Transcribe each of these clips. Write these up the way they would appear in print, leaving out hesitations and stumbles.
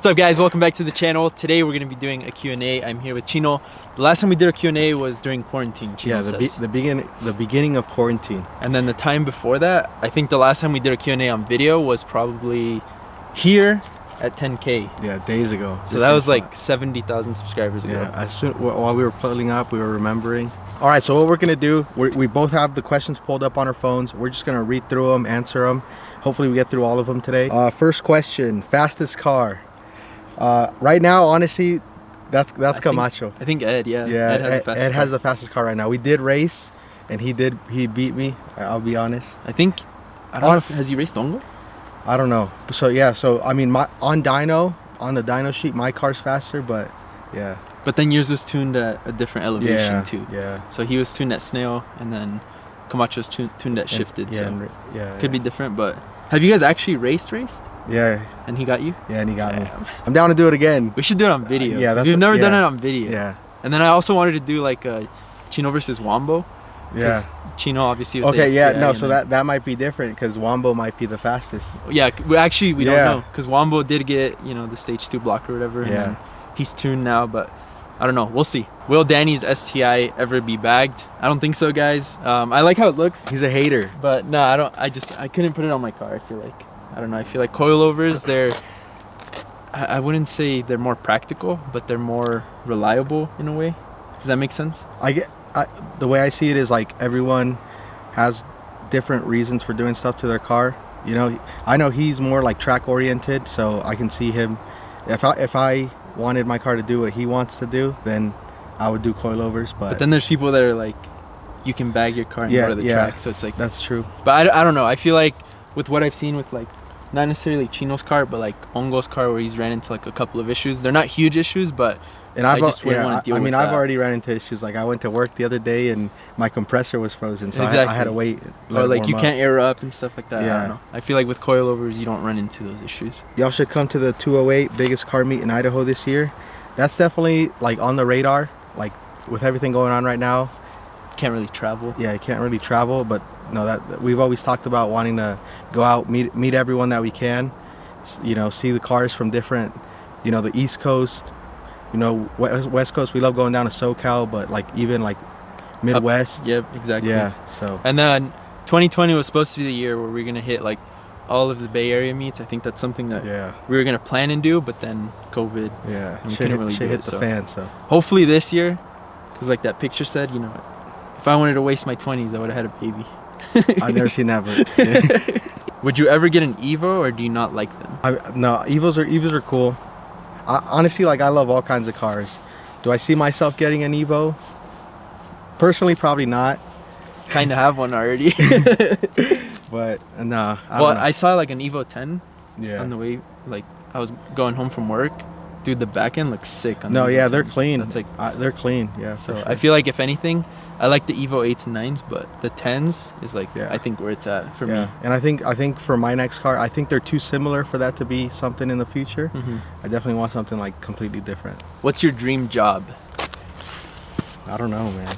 What's up guys, welcome back to the channel. Today we're going to be doing a Q&A. I'm here with Chino. The last time we did a Q&A was during quarantine, Chino says. The beginning of quarantine. And then the time before that, I think the last time we did a Q&A on video was probably here at 10K. Yeah, days ago. So that was like 70,000 subscribers ago. Yeah, while we were pulling up, we were remembering. All right, so what we're going to do, we both have the questions pulled up on our phones. We're just going to read through them, answer them. Hopefully we get through all of them today. First question, fastest car. Right now, honestly, that's Camacho. I think Ed, yeah. Ed has the fastest car right now. We did race, and he beat me. I'll be honest. I don't know if, has he raced Ongo? I don't know. So yeah, I mean, on the dyno sheet, my car's faster, but yeah. But then yours was tuned at a different elevation too. Yeah. So he was tuned at snail, and then Camacho's tuned at shifted. Could be different, but have you guys actually raced? Yeah. And he got you? Yeah, and he got me. I'm down to do it again. We should do it on video. Yeah, we've never done it on video. Yeah. And then I also wanted to do like a Chino versus Wombo. Yeah. Chino obviously with the STI, yeah, no, so that might be different because Wombo might be the fastest. Yeah, we don't know because Wombo did get, the stage 2 block or whatever. Yeah. And he's tuned now, but I don't know. We'll see. Will Danny's STI ever be bagged? I don't think so, guys. I like how it looks. He's a hater. But no, I don't. I couldn't put it on my car. I feel like. I don't know, I feel like coilovers, I wouldn't say they're more practical, but they're more reliable in a way. Does that make sense? The way I see it is like everyone has different reasons for doing stuff to their car. I know he's more like track oriented, so I can see him. If I wanted my car to do what he wants to do, then I would do coilovers. But then there's people that are like, you can bag your car and go to the track, so it's like... That's true. But I don't know, I feel like with what I've seen with like, not necessarily Chino's car, but like Ongo's car, where he's ran into like a couple of issues. They're not huge issues, but I just wouldn't want to deal with that. I've already ran into issues. Like I went to work the other day and my compressor was frozen, so I had to wait. Or like you can't air up and stuff like that. Yeah. I don't know. I feel like with coilovers, you don't run into those issues. Y'all should come to the 208 biggest car meet in Idaho this year. That's definitely like on the radar. Like with everything going on right now, can't really travel. Yeah, you can't really travel, but no, that we've always talked about wanting to go out, meet everyone that we can, see the cars from different, the East Coast, West Coast. We love going down to SoCal, but like even like Midwest. Yep, exactly. Yeah. So and then 2020 was supposed to be the year where we're gonna hit like all of the Bay Area meets. I think that's something that we were gonna plan and do, but then COVID. Yeah, we couldn't really do hit the fan. So hopefully this year, because like that picture said, if I wanted to waste my 20s, I would have had a baby. I've never seen that, but yeah. Would you ever get an Evo, or do you not like them? No, Evos are cool. Honestly, like I love all kinds of cars. Do I see myself getting an Evo? Personally, probably not. Kind of have one already. But no. I saw like an Evo 10 on the way. Like I was going home from work. Dude, the back end looks sick. On they're clean. That's like they're clean. Yeah. So sure. I feel like if anything, I like the Evo 8s and 9s, but the 10s is like I think where it's at for me. And I think for my next car, I think they're too similar for that to be something in the future. I definitely want something like completely different. What's your dream job? I don't know, man.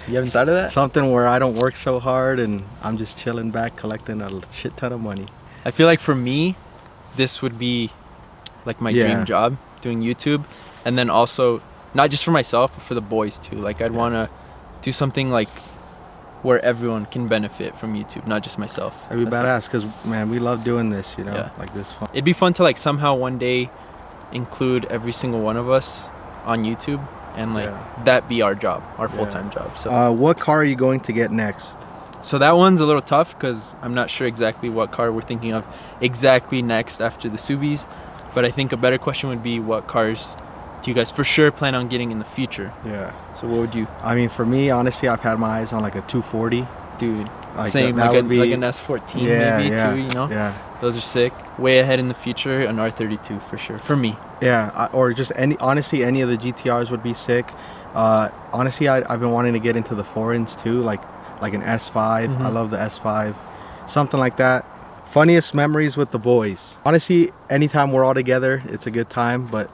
You haven't thought of that? Something where I don't work so hard and I'm just chilling back collecting a shit ton of money. I feel like for me, this would be like my dream job, doing YouTube, and then also not just for myself but for the boys too. Like I'd want to do something like where everyone can benefit from YouTube, not just myself. That'd be badass, because man, we love doing this, like this fun. It'd be fun to like somehow one day include every single one of us on YouTube and like that be our job, our full-time job. So what car are you going to get next? So that one's a little tough because I'm not sure exactly what car we're thinking of exactly next after the Subis, but I think a better question would be, what cars do you guys for sure plan on getting in the future? Yeah. So what would you? I mean, for me, honestly, I've had my eyes on like a 240. Dude, like same, like an S14 maybe too, Yeah. Those are sick. Way ahead in the future, an R32 for sure, for me. Yeah, or just honestly, any of the GTRs would be sick. Honestly, I've been wanting to get into the foreigns too, like an S5. I love the S5. Something like that. Funniest memories with the boys. Honestly, anytime we're all together, it's a good time, but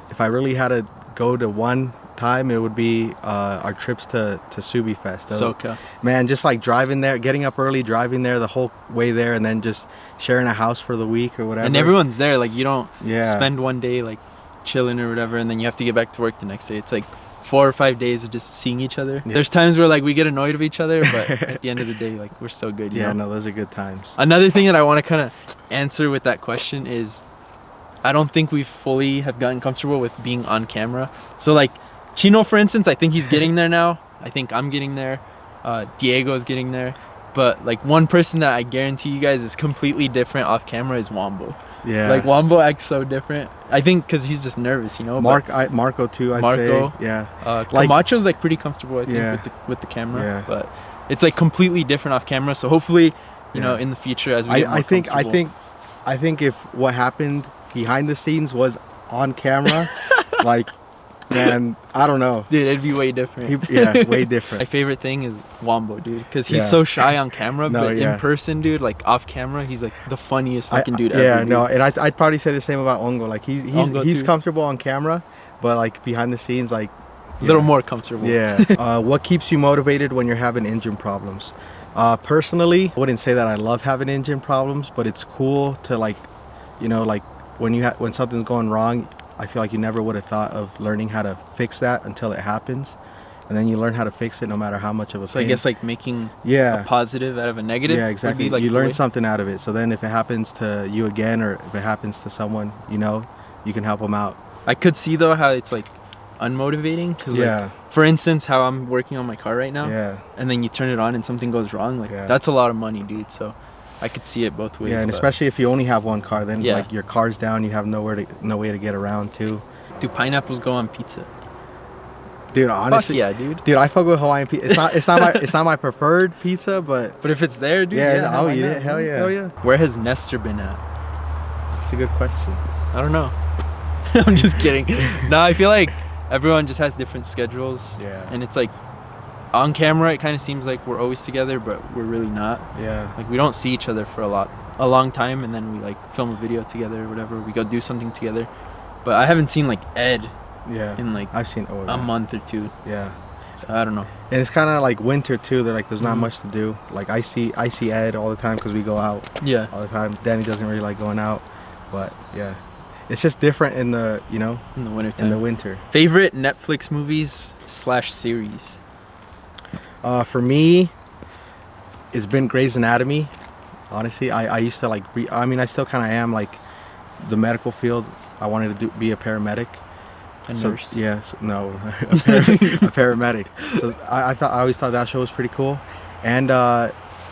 if I really had to go to one time, it would be our trips to Subi Fest. SoCal. Man, just like driving there, getting up early, driving there the whole way there, and then just sharing a house for the week or whatever. And everyone's there. Like you don't Yeah. spend one day like chilling or whatever, and then you have to get back to work the next day. It's like 4 or 5 days of just seeing each other. Yeah. There's times where like we get annoyed of each other, but at the end of the day, like we're so good. You Yeah, know? no, those are good times. Another thing that I want to kind of answer with that question is, I don't think we fully have gotten comfortable with being on camera. So like Chino, for instance, I think he's getting there now. I think I'm getting there. Diego's getting there. But like one person that I guarantee you guys is completely different off camera is Wombo. Yeah. Like Wombo acts so different. I think because he's just nervous, you know. Marco too. I'd say. Yeah. Like, Camacho's like pretty comfortable, I think, Yeah. with the camera. Yeah. But it's like completely different off camera. So hopefully, you know, in the future as we get more I think if what happened behind the scenes was on camera, like, man, I don't know. Dude, it'd be way different. Yeah, way different. My favorite thing is Wombo, dude, because he's Yeah. so shy on camera, No, but yeah. in person, dude, like off camera, he's like the funniest fucking dude ever. Yeah, dude. no, and I'd probably say the same about Ongo. Like Ongo he's too. comfortable on camera, but like behind the scenes, like A little more comfortable. Yeah. What keeps you motivated when you're having engine problems? Personally, I wouldn't say that I love having engine problems, but it's cool to like, you know, like when something's going wrong, I feel like you never would have thought of learning how to fix that until it happens, and then you learn how to fix it no matter how much of a So I pain. guess like making Yeah. a positive out of a negative. Yeah, would exactly. be, like, you the learn way. something out of it. So then if it happens to you again, or if it happens to someone, you know, you can help them out. I could see though how it's like unmotivating, because Yeah. like, for instance, how I'm working on my car right now, Yeah. and then you turn it on and something goes wrong, like Yeah. that's a lot of money, dude. So I could see it both ways. Yeah, and but- especially if you only have one car, then Yeah. like your car's down, you have no way to get around too. do pineapples go on pizza? Dude, honestly, Fuck yeah, dude. dude, I fuck with Hawaiian pizza. It's not my preferred pizza, but But if it's there, dude, Yeah, yeah, I'll why eat not? it. Hell yeah. Hell yeah. Where has Nestor been at? it's a good question. I don't know. I'm just kidding. No, I feel like everyone just has different schedules. Yeah. And it's like on camera, it kind of seems like we're always together, but we're really not. Yeah. Like we don't see each other for a long time, and then we like film a video together or whatever. We go do something together. But I haven't seen like Ed Yeah. in like I've seen a month or two. Yeah. So I don't know. And it's kind of like winter too. That like there's not Mhm. much to do. Like I see Ed all the time because we go out Yeah. all the time. Danny doesn't really like going out, but yeah, it's just different in the In the wintertime. in the winter. Favorite Netflix movies / series? For me, it's been Grey's Anatomy. Honestly, I used to like. I mean, I still kind of am like the medical field. I wanted to be a paramedic. A So, nurse. yeah, no, a paramedic. So I always thought that show was pretty cool. And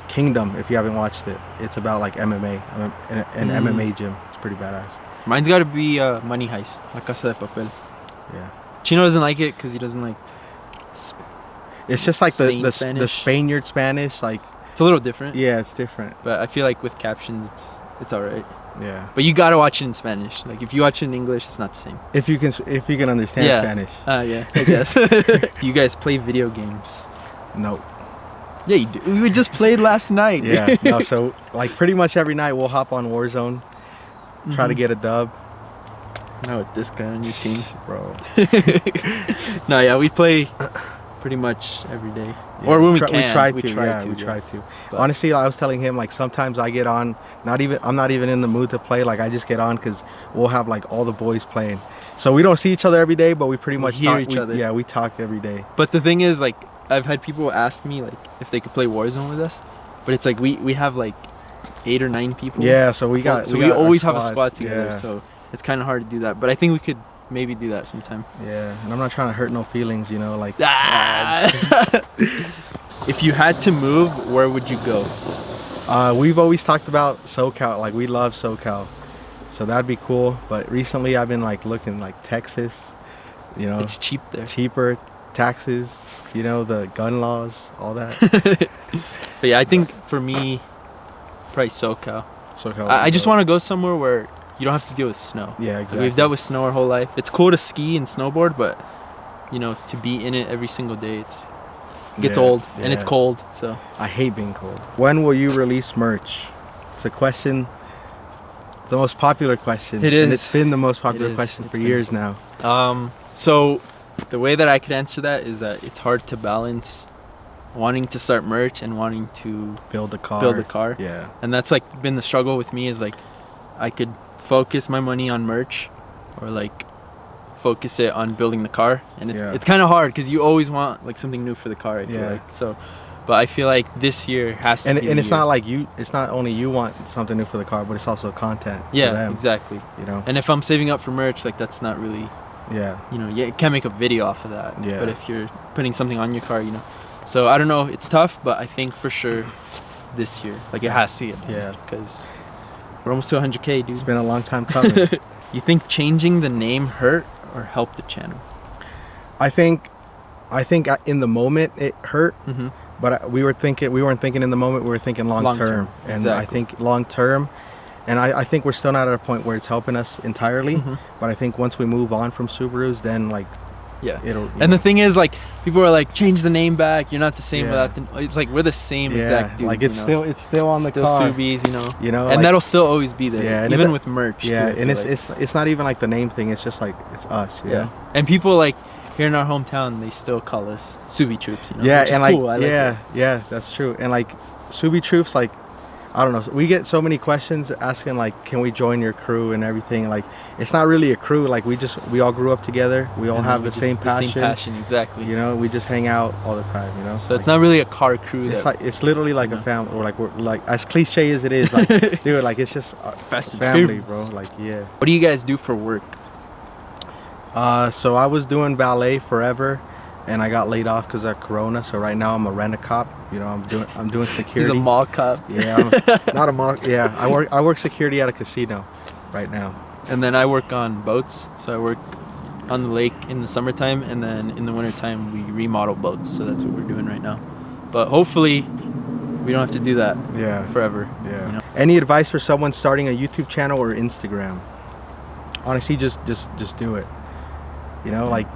Kingdom, if you haven't watched it, it's about like MMA, an MMA gym. It's pretty badass. Mine's got to be Money Heist, La Casa de Papel. Yeah. Chino doesn't like it because he doesn't like. It's just like the Spanish. Spaniard Spanish, like It's a little different. yeah, it's different. But I feel like with captions, it's alright. Yeah. But you gotta watch it in Spanish. Like if you watch it in English, it's not the same. If you can understand Yeah. Spanish. Yeah, I guess. You guys play video games? No. Yeah, you do. We just played last night. Yeah. No. So like pretty much every night we'll hop on Warzone, try to Mhm. get a dub. Not with this guy on your team. Bro. No, yeah, we play pretty much every day. Yeah, Or when we try- can. we try we to. try Yeah, to. we yeah. try to. But- Honestly, I was telling him like sometimes I get on. I'm not even in the mood to play. Like I just get on because we'll have like all the boys playing. So we don't see each other every day, but we pretty We much hear talk, each other. Yeah, we talk every day. But the thing is, like, I've had people ask me like if they could play Warzone with us, but it's like we have like 8 or 9 people. Yeah, so we got. So we got our always have a squads. squad together. Yeah. So it's kind of hard to do that. But I think we could maybe do that sometime. Yeah, and I'm not trying to hurt no feelings, you know, like. If you had to move, where would you go? We've always talked about SoCal. Like we love SoCal, so that'd be cool. But recently, I've been like looking like Texas. You know, It's cheap there. cheaper taxes. You know, the gun laws, all that. But yeah, I think for me, probably SoCal. SoCal. I just want to go somewhere where you don't have to deal with snow. Yeah, Like, exactly. we've dealt with snow our whole life. It's cool to ski and snowboard, but you know, to be in it every single day, it gets Yeah, old and it's yeah. cold. So I hate being cold. When will you release merch? It's a question. The most popular question. It And is. it's been the most popular is. question It's for been- years now. So the way that I could answer that is that it's hard to balance wanting to start merch and wanting to build a car. Yeah. And that's like been the struggle with me, is like I could focus my money on merch or like focus it on building the car, and it's kind of hard because you always want like something new for the car, I feel like. So but I feel like this year has to be and it's not like it's not only you want something new for the car, but it's also content for them, exactly, you know. And if I'm saving up for merch, like that's not really, you know, you can't make a video off of that. But if you're putting something on your car, you know. So I don't know, it's tough, but I think for sure this year, like it has to get done, because we're almost to 100K, dude. It's been a long time coming. You think changing the name hurt or helped the channel? I think in the moment it hurt, but we weren't thinking in the moment, we were thinking long term. And I think long term, and I think we're still not at a point where it's helping us entirely, but I think once we move on from Subarus, then like and the thing is, like, people are like, change the name back, you're not the same without the, it's like we're the same exact dudes, like it's still on the car, Subis, you know, and like, that'll still always be there, and even with merch too, and it's not even like the name thing, it's just like it's us, you know? And people like here in our hometown, they still call us Subi Troops, you know, which is and like cool. That's true. And like Subi Troops, like I don't know, we get so many questions asking like, can we join your crew and everything. Like it's not really a crew, like we all grew up together, we all have the same passion, exactly, you know, we just hang out all the time, you know. So it's not really a car crew, it's literally like a family, or like we're like, as cliche as it is, like dude, like it's just family, bro. Like What do you guys do for work? So I was doing ballet forever, and I got laid off because of Corona. So right now I'm a rent-a-cop. You know, I'm doing security. He's a mall cop. Yeah, I'm not a mall. Yeah, I work security at a casino right now. And then I work on boats. So I work on the lake in the summertime, and then in the wintertime we remodel boats. So that's what we're doing right now. But hopefully we don't have to do that forever. Yeah. You know? Any advice for someone starting a YouTube channel or Instagram? Honestly, just do it. You know, like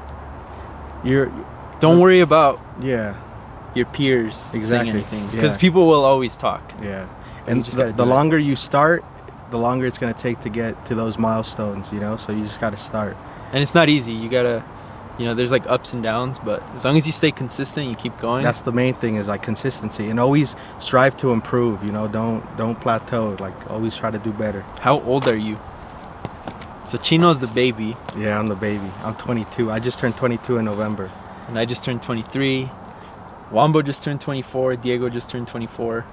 don't worry about your peers saying anything, because yeah. people will always talk. Yeah, and the longer you start, the longer it's gonna take to get to those milestones. You know, so you just gotta start. And it's not easy. You gotta, you know, there's like ups and downs, but as long as you stay consistent, you keep going. That's the main thing, is like consistency, and always strive to improve. You know, don't plateau. Like always try to do better. How old are you? So Chino's the baby. Yeah, I'm the baby. I'm 22. I just turned 22 in November. And I just turned 23. Wambo just turned 24. Diego just turned 24.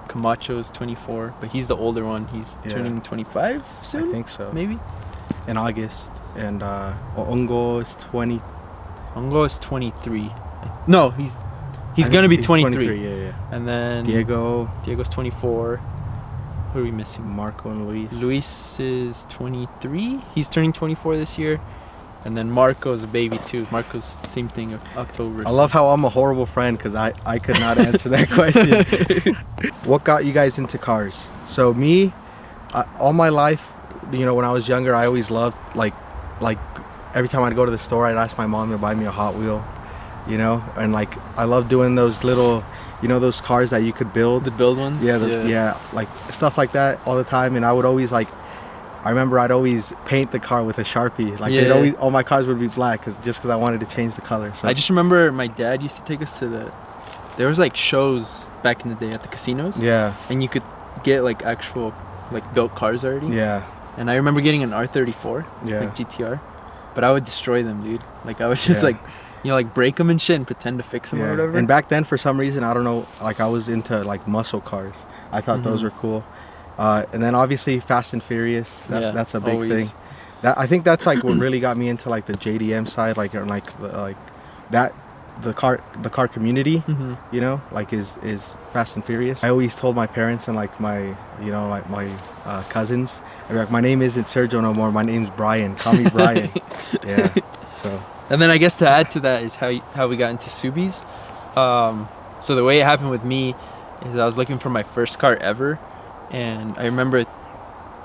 Camacho's 24, but he's the older one. He's turning 25 soon? I think so. Maybe? In August. And Ongo is 20. Ongo is 23. No, he's gonna be 23. Yeah. And then Diego's 24. Who are we missing? Marco and Luis. Luis is 23. He's turning 24 this year. And then Marco's a baby too. Marco's same thing, October. I love how I'm a horrible friend, because I could not answer that question. What got you guys into cars? So me, all my life, you know, when I was younger, I always loved like every time I'd go to the store, I'd ask my mom to buy me a Hot Wheel, you know, and like I love doing those little, you know, those cars that you could build. The build ones? Yeah, like stuff like that all the time. And I would always like, I remember I'd always paint the car with a Sharpie. Like all my cars would be black, just because I wanted to change the color. So I just remember my dad used to take us to there was like shows back in the day at the casinos. Yeah. And you could get like actual like built cars already. Yeah. And I remember getting an R34, like GTR, but I would destroy them, dude. Like I would just like, you know, like break them and shit and pretend to fix them or whatever. And back then, for some reason, I don't know, like I was into like muscle cars. I thought those were cool. And then obviously Fast and Furious, that's a big thing. I think that's like what really got me into like the JDM side, like the car community, you know, like is Fast and Furious. I always told my parents and like my, you know, like my cousins, I'd be like, my name isn't Sergio no more, my name's Brian, call me Brian. So. And then I guess to add to that is how we got into Subis. So the way it happened with me is I was looking for my first car ever, and I remember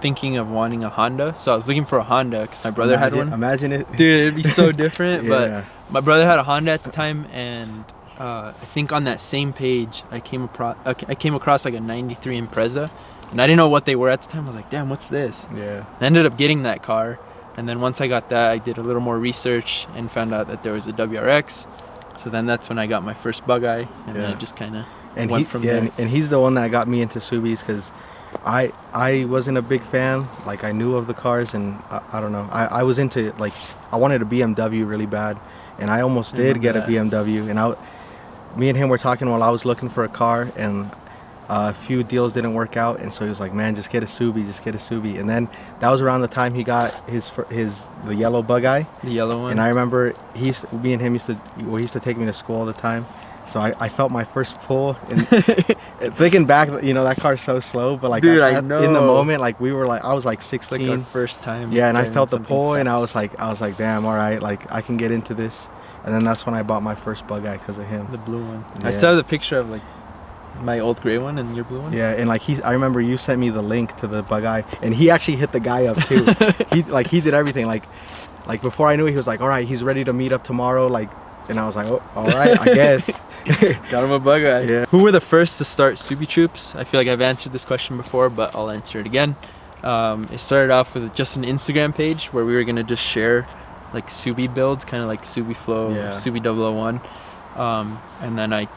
thinking of wanting a Honda. So I was looking for a Honda because my brother had one. Imagine it. Dude, it'd be so different. But my brother had a Honda at the time, and I think on that same page I came across like a 93 Impreza, and I didn't know what they were at the time. I was like, damn, what's this? Yeah. I ended up getting that car, and then once I got that, I did a little more research and found out that there was a WRX. So then that's when I got my first bug eye, and then it just kind of went from there. And he's the one that got me into Subis, because I wasn't a big fan. Like, I knew of the cars, and I don't know. I was into, like, I wanted a BMW really bad, and I almost did get a BMW. And me and him were talking while I was looking for a car, and a few deals didn't work out, and so he was like, man, just get a Subi, just get a Subi. And then that was around the time he got the yellow bug eye. The yellow one. And I remember me and him used to take me to school all the time. So I felt my first pull, and thinking back, you know, that car's so slow, but like, dude, I know. In the moment, like, I was like 16. Like our first time. Yeah, and I felt the pull, and I was like, damn, all right, like, I can get into this. And then that's when I bought my first bug eye because of him. The blue one. Yeah. I saw the picture of like my old gray one and your blue one. Yeah, and like I remember you sent me the link to the bug eye, and he actually hit the guy up too. he did everything. Like before I knew it, he was like, all right, he's ready to meet up tomorrow. Like, and I was like, oh, all right, I guess. Got him a bug eye. Yeah. Who were the first to start Subi Troops? I feel like I've answered this question before, but I'll answer it again. It started off with just an Instagram page where we were gonna just share like Subi builds, kind of like Subi Flow, Subi 001. And then I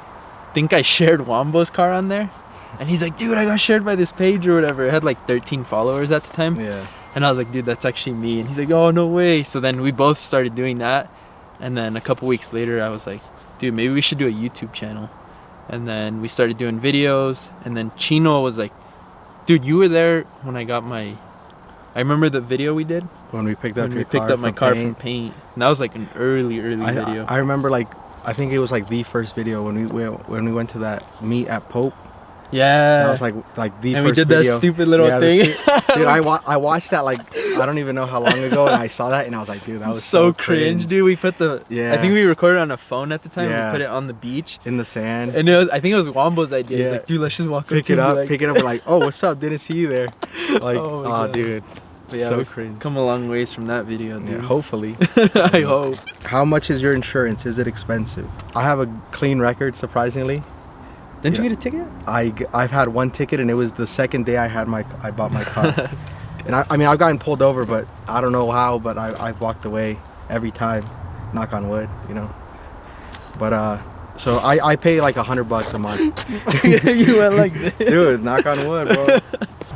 think I shared Wombo's car on there, and he's like, dude, I got shared by this page or whatever. It had like 13 followers at the time. Yeah. And I was like, dude, that's actually me. And he's like, oh, no way. So then we both started doing that, and then a couple weeks later I was like, dude, maybe we should do a YouTube channel. And then we started doing videos, and then Chino was like, dude, you were there when I got my, I remember the video we did when we picked up my car from paint. And that was like an early video. I remember, like, I think it was like the first video when we went to that meet at Pope. Yeah, that was like the and first we did video. That stupid little thing. Dude, I watched that, like, I don't even know how long ago, and I saw that, and I was like, dude, that was so cringe, dude. We put I think we recorded on a phone at the time. We put it on the beach in the sand, and I think it was Wombo's idea. He's like, dude, let's just walk pick it up. We're like, oh, what's up? Didn't see you there. Like, oh dude. But yeah, we've come a long ways from that video, dude. Yeah, hopefully. I hope. How much is your insurance? Is it expensive? I have a clean record, surprisingly. Didn't you get a ticket? I've had one ticket, and it was the second day I bought my car. And I mean, I've gotten pulled over, but I don't know how, but I've walked away every time. Knock on wood, you know. But so I pay like $100 a month. You went like this. Dude, knock on wood, bro.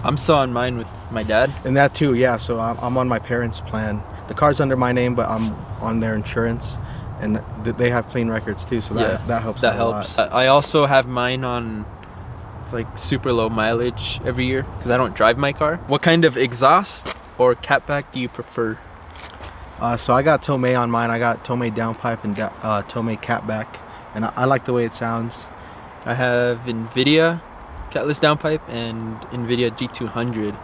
I'm still on mine with my dad. And that too, yeah. So I'm on my parents' plan. The car's under my name, but I'm on their insurance, and they have clean records too. So that helps. That helps. I also have mine on like super low mileage every year because I don't drive my car. What kind of exhaust or catback do you prefer? So I got Tomei on mine. I got Tomei downpipe and Tomei catback, and I like the way it sounds. I have NVIDIA catless downpipe and NVIDIA G200,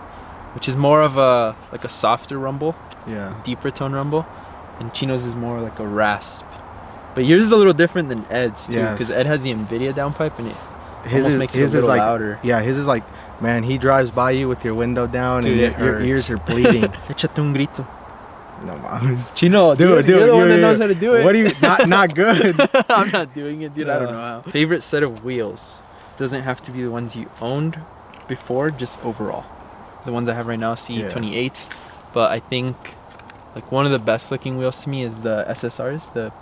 which is more of a softer rumble, deeper tone rumble, and Chino's is more like a rasp. But yours is a little different than Ed's too, because Ed has the NVIDIA downpipe and it almost makes it a little louder. Yeah, his is like, man, he drives by you with your window down, dude, and your ears are bleeding. Échate un grito. No, man. Chino, dude, you're the one that knows how to do it. What are you, not good. I'm not doing it, dude. I don't know how. Favorite set of wheels? Doesn't have to be the ones you owned before, just overall. The ones I have right now, CE28, but I think like one of the best looking wheels to me is the SSRs, the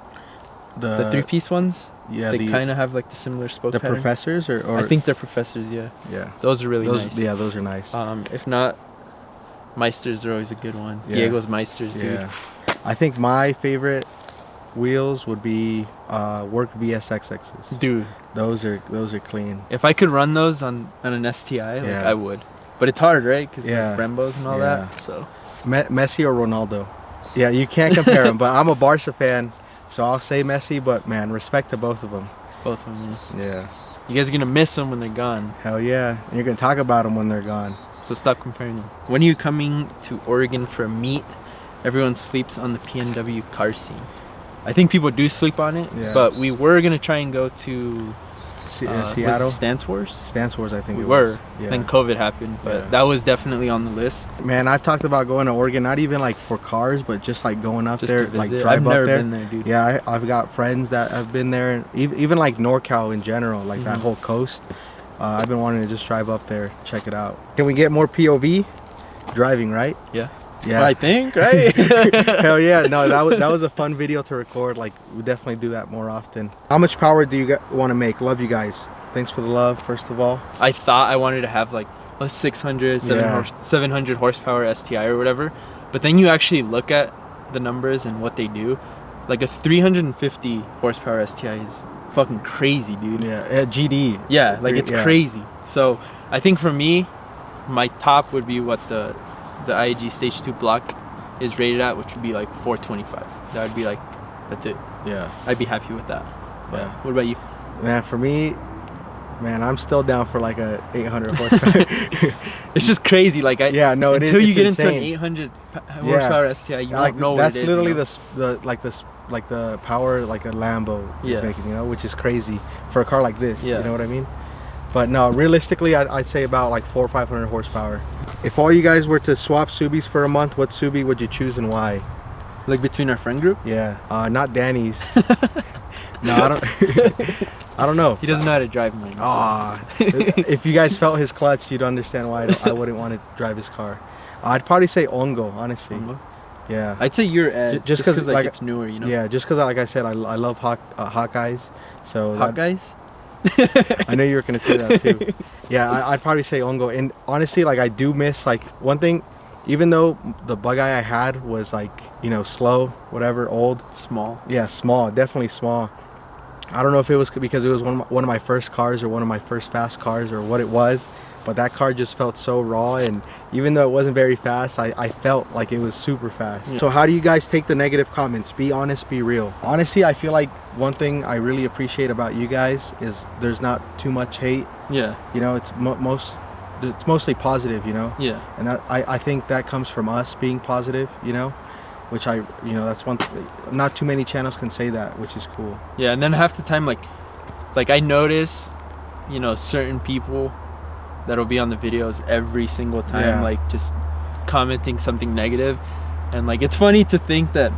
3-piece ones. Yeah, they kind of have like the similar spoke pattern. The Professors, or I think they're Professors. Yeah. Those are really nice. Yeah, those are nice. If not, Meisters are always a good one. Diego's Meisters, dude. Yeah. I think my favorite wheels would be Work VSXXs. Dude, those are clean. If I could run those on an STI, like, I would. But it's hard, right? Because like Brembos and all that. So Messi or Ronaldo? Yeah, you can't compare them. But I'm a Barca fan, so I'll say Messi. But man, respect to both of them. Both of them. Yeah. You guys are gonna miss them when they're gone. Hell yeah! And you're gonna talk about them when they're gone. So stop comparing them. When are you coming to Oregon for a meet? Everyone sleeps on the PNW car scene. I think people do sleep on it, but we were gonna try and go to Seattle. Stance Wars, I think we were. Then COVID happened, but that was definitely on the list. Man, I've talked about going to Oregon, not even like for cars, but just like going up there, like drive I've up never there. Been there, dude. Yeah, I've got friends that have been there, and even like NorCal in general, like that whole coast. I've been wanting to just drive up there, check it out. Can we get more POV driving, right? Yeah. Yeah, I think, right? hell yeah. No, that was a fun video to record. Like, we definitely do that more often. How much power do you want to make? Love you guys. Thanks for the love, first of all. I thought I wanted to have like a 600 700 horsepower STI or whatever, but then you actually look at the numbers and what they do. Like a 350 horsepower STI is fucking crazy, dude. Yeah, GD. Yeah, like it's crazy. So I think for me, my top would be what the IAG Stage 2 block is rated at, which would be like 425. That would be like, that's it. Yeah, I'd be happy with that. But yeah. what about you? Man, for me, man, I'm still down for like a 800 horsepower. It's just crazy. Like until you get into an 800 horsepower STI, you like, don't know that's what it is. Literally the power like a Lambo is making, you know, which is crazy for a car like this. You know what I mean? But no, realistically, I'd say about like 400 or 500 horsepower. If all you guys were to swap Subis for a month, what Subi would you choose and why? Like between our friend group? Yeah, not Danny's. No, I don't know. He doesn't know how to drive mine. If you guys felt his clutch, you'd understand why I wouldn't want to drive his car. I'd probably say Ongo, honestly. Ongo? Yeah. I'd say you're Ed, just because like it's newer, you know? Yeah, just because, like I said, I love Hawkeyes. So Hawkeyes? I know you were gonna say that too. Yeah, I'd probably say Ongo. And honestly, like I do miss like one thing, even though the bug eye I had was like, you know, slow, whatever, old, small. Yeah, small, definitely small. I don't know if it was because it was one of my first cars or one of my first fast cars or what it was, but that car just felt so raw, and even though it wasn't very fast, I felt like it was super fast. Yeah. So how do you guys take the negative comments? Be honest, be real. Honestly, I feel like one thing I really appreciate about you guys is there's not too much hate. Yeah. You know, it's mostly positive, you know? Yeah. And I think that comes from us being positive, you know? Which that's one not too many channels can say that, which is cool. Yeah, and then half the time, like I notice, you know, certain people that'll be on the videos every single time, like just commenting something negative, and like it's funny to think that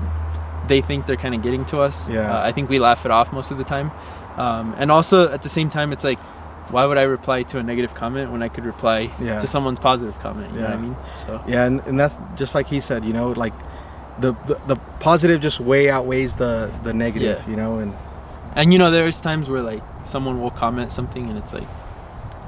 they think they're kind of getting to us. Yeah. I think we laugh it off most of the time, and also at the same time, it's like, why would I reply to a negative comment when I could reply to someone's positive comment? You know what I mean? So yeah, and that's just like he said, you know, like the positive just way outweighs the negative, you know. And you know, there's times where like someone will comment something and it's like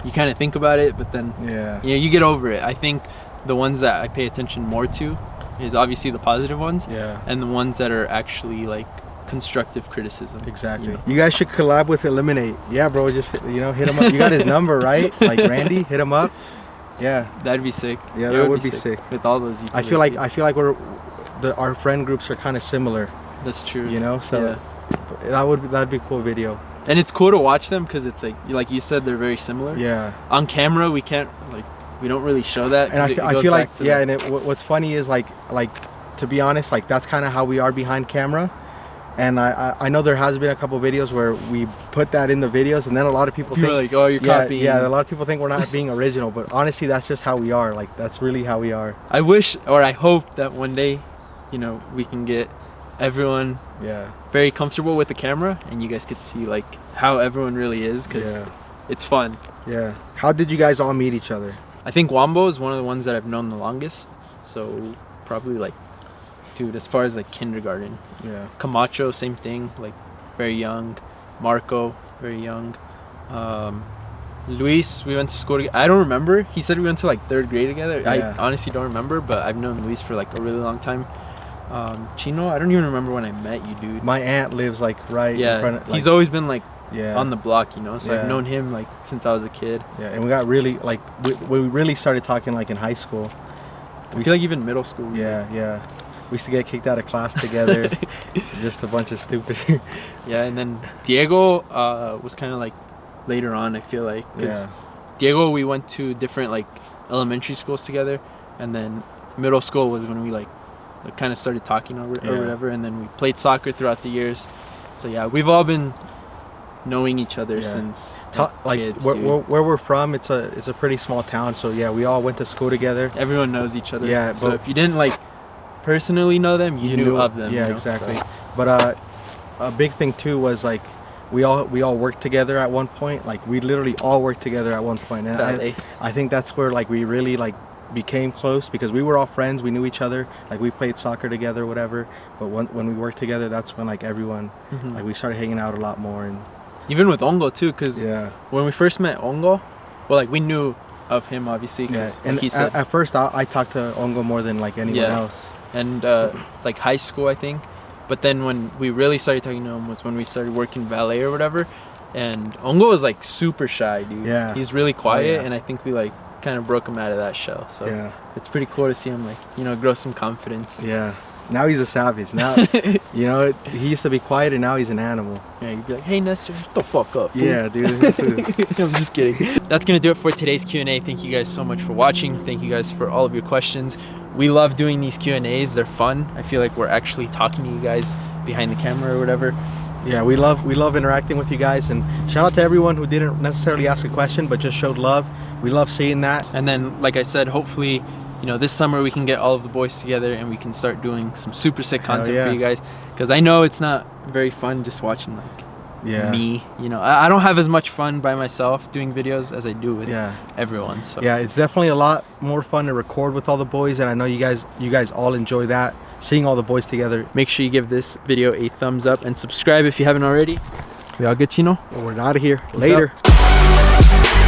you kind of think about it, but then you know, you get over it. I think the ones that I pay attention more to is obviously the positive ones, and the ones that are actually like constructive criticism. Exactly. You know? You guys should collab with Eliminate. Yeah, bro, just, you know, hit him up. You got his number, right? Like Randy, hit him up. Yeah, that'd be sick. Yeah, that would be sick with all those YouTubers. I feel like our friend groups are kind of similar. That's true. You know, so that'd be a cool video. And it's cool to watch them because it's like you said, they're very similar. Yeah. On camera, we don't really show that. And I feel like what's funny is like to be honest, like that's kind of how we are behind camera. And I know there has been a couple videos where we put that in the videos, and then a lot of people think like, oh, you're copying. Yeah, a lot of people think we're not being original, but honestly, that's just how we are. Like, that's really how we are. I wish, or I hope that one day, you know, we can get everyone very comfortable with the camera, and you guys could see like how everyone really is, because it's fun. Yeah. How did you guys all meet each other? I think Wombo is one of the ones that I've known the longest, so probably like, dude, as far as like kindergarten. Yeah. Camacho, same thing, like very young. Marco, very young. Luis, we went to school together. I don't remember. He said we went to like 3rd grade together. I honestly don't remember, but I've known Luis for like a really long time. Chino, I don't even remember when I met you, dude. My aunt lives like right in front of, like, he's always been like on the block, you know, so I've known him like since I was a kid. Yeah, and we got really like we really started talking like in high school. I feel like even middle school. Yeah. We used to get kicked out of class together. Just a bunch of stupid. Yeah, and then Diego was kind of like later on, I feel like. Because Diego, we went to different like elementary schools together, and then middle school was when we like kind of started talking or whatever, and then we played soccer throughout the years. So yeah, we've all been knowing each other since like kids, where we're from. It's a pretty small town, so yeah, we all went to school together. Everyone knows each other. Yeah, so if you didn't like personally know them, you knew of them. Yeah, you know? Exactly. So. But a big thing too was like we all worked together at one point. Like we literally all worked together at one point, and I think that's where like we really like became close because we were all friends. We knew each other. Like we played soccer together, whatever. But when we worked together, that's when like everyone, like we started hanging out a lot more. And even with Ongo too, because yeah, when we first met Ongo, well, like we knew of him obviously. Yeah, Like and he said, at first I talked to Ongo more than like anyone else. And like high school, I think. But then when we really started talking to him was when we started working valet or whatever. And Ongo was like super shy, dude. Yeah. He's really quiet, Oh, yeah. and I think we like kind of broke him out of that shell. So Yeah. it's pretty cool to see him like, you know, grow some confidence. Yeah. Now he's a savage. Now, you know, he used to be quiet and now he's an animal. Yeah, you'd be like, hey Nestor, shut the fuck up, fool." Yeah, dude. I'm just kidding. That's gonna do it for today's Q&A. Thank you guys so much for watching. Thank you guys for all of your questions. We love doing these Q&As. They're fun. I feel like we're actually talking to you guys behind the camera or whatever. Yeah, we love interacting with you guys, and shout out to everyone who didn't necessarily ask a question but just showed love. We love seeing that. And then, like I said, hopefully, you know, this summer we can get all of the boys together and we can start doing some super sick content for you guys. Because I know it's not very fun just watching like me. You know, I don't have as much fun by myself doing videos as I do with everyone. So yeah, it's definitely a lot more fun to record with all the boys, and I know you guys all enjoy that. Seeing all the boys together. Make sure you give this video a thumbs up and subscribe if you haven't already. We all good, Chino? Well, we're out of here. Peace Later. out.